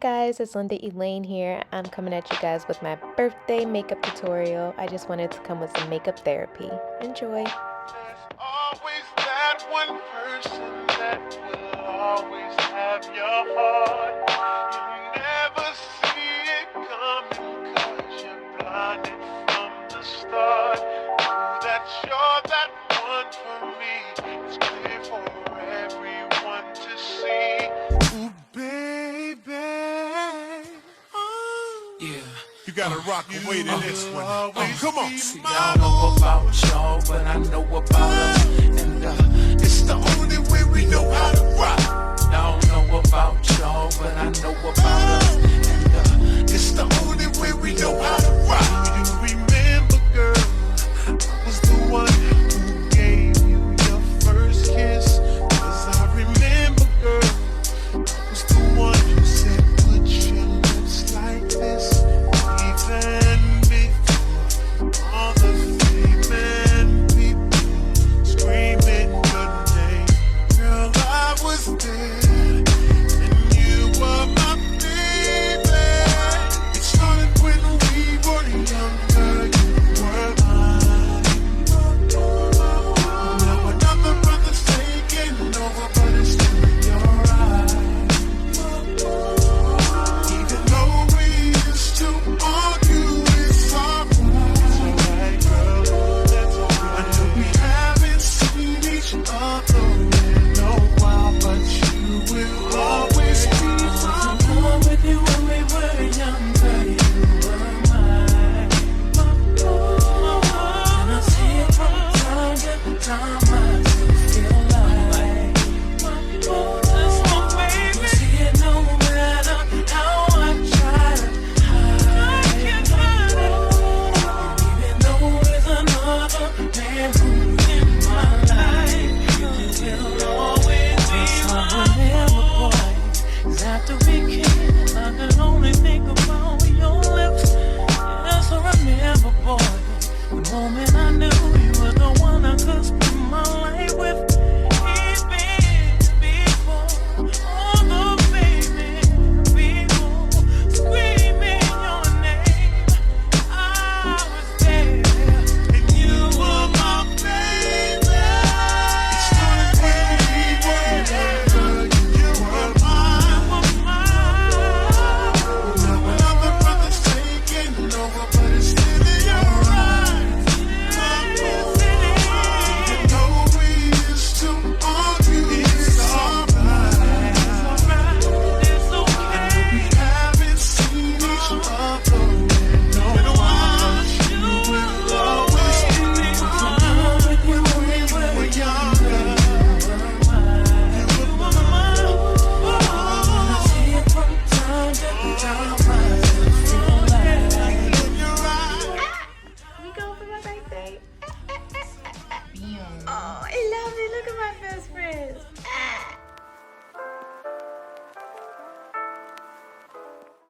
guys, it's lindafyoutube here. I'm coming at you guys with my birthday makeup tutorial. I just wanted to come with some makeup therapy. Enjoy. There's always that one person that will always have your heart. You never see it coming 'cause you're blinded from the start. Know that you're that one for me. It's clear for everyone to see. Ooh, baby. Yeah. You gotta rock and wait in this one. Come on. See, I don't know about y'all, but I know about us. And it's the only way we know